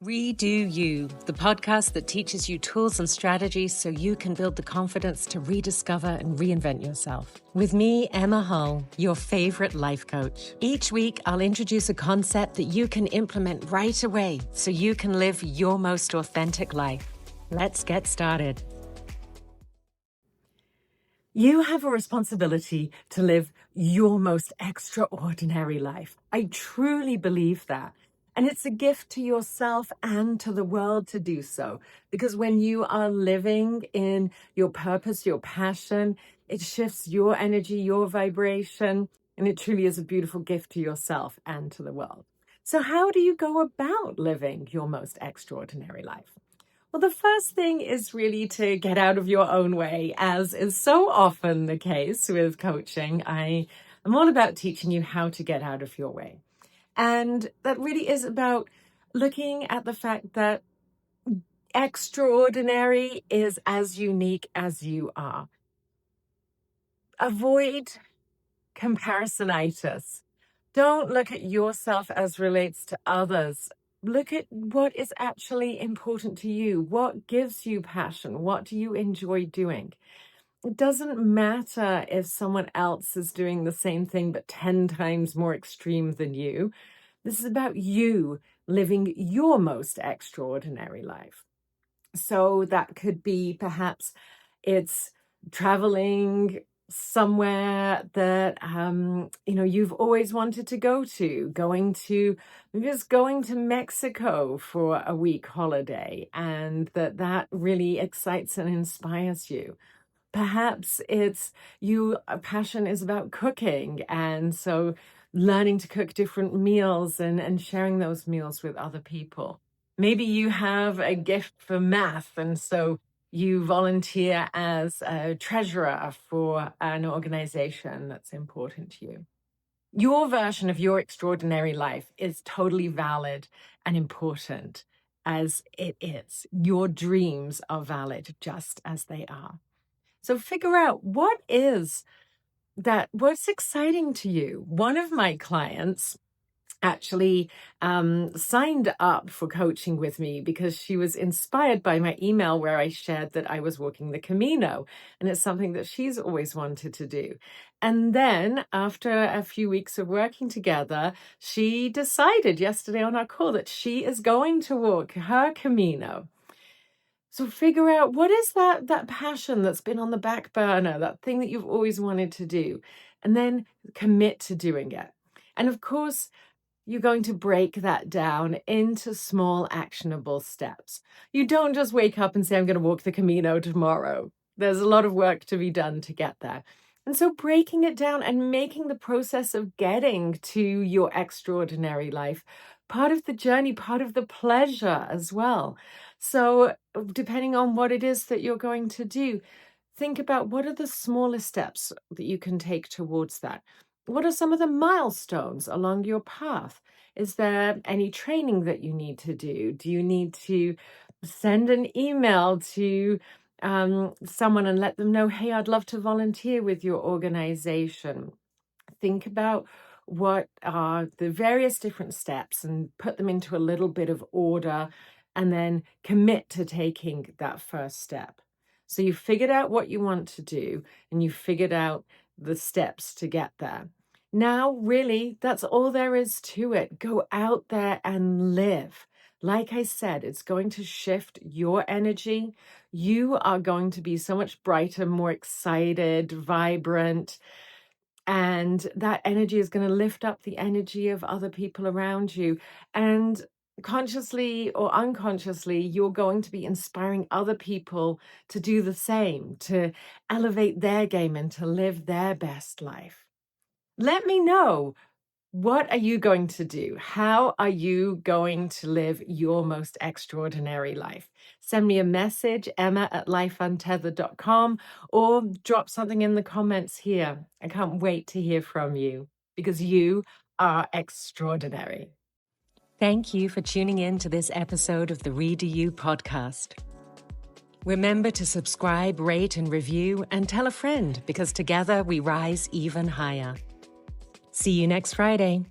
Redo You, the podcast that teaches you tools and strategies so you can build the confidence to rediscover and reinvent yourself. With me, Emma Hull, your favorite life coach. Each week, I'll introduce a concept that you can implement right away so you can live your most authentic life. Let's get started. You have a responsibility to live your most extraordinary life. I truly believe that. And it's a gift to yourself and to the world to do so. Because when you are living in your purpose, your passion, it shifts your energy, your vibration, and it truly is a beautiful gift to yourself and to the world. So how do you go about living your most extraordinary life? Well, the first thing is really to get out of your own way, as is so often the case with coaching. I am all about teaching you how to get out of your way. And that really is about looking at the fact that extraordinary is as unique as you are. Avoid comparisonitis. Don't look at yourself as relates to others. Look at what is actually important to you. What gives you passion? What do you enjoy doing? It doesn't matter if someone else is doing the same thing but 10 times more extreme than you. This is about you living your most extraordinary life. So that could be perhaps it's traveling somewhere that you've always wanted to go to, going to Mexico for a week holiday, and that really excites and inspires you. Perhaps it's a passion is about cooking, and so learning to cook different meals and sharing those meals with other people. Maybe you have a gift for math, and so you volunteer as a treasurer for an organization that's important to you. Your version of your extraordinary life is totally valid and important as it is. Your dreams are valid just as they are. So figure out what's exciting to you. One of my clients actually signed up for coaching with me because she was inspired by my email where I shared that I was walking the Camino, and it's something that she's always wanted to do. And then after a few weeks of working together, she decided yesterday on our call that she is going to walk her Camino. So figure out what is that passion that's been on the back burner, that thing that you've always wanted to do, and then commit to doing it. And of course, you're going to break that down into small actionable steps. You don't just wake up and say, I'm going to walk the Camino tomorrow. There's a lot of work to be done to get there. And so breaking it down and making the process of getting to your extraordinary life part of the journey, part of the pleasure as well. So depending on what it is that you're going to do, think about what are the smallest steps that you can take towards that. What are some of the milestones along your path? Is there any training that you need to do? Do you need to send an email to someone and let them know, hey, I'd love to volunteer with your organization? Think about what are the various different steps and put them into a little bit of order, and then commit to taking that first step. So you figured out what you want to do and you figured out the steps to get there. Now, really, that's all there is to it. Go out there and live. Like I said, it's going to shift your energy. You are going to be so much brighter, more excited, vibrant, and that energy is going to lift up the energy of other people around you. And consciously or unconsciously, you're going to be inspiring other people to do the same, to elevate their game and to live their best life. Let me know. What are you going to do? How are you going to live your most extraordinary life? Send me a message, emma@lifeuntethered.com, or drop something in the comments here. I can't wait to hear from you because you are extraordinary. Thank you for tuning in to this episode of the Redo You podcast. Remember to subscribe, rate, and review, and tell a friend because together we rise even higher. See you next Friday.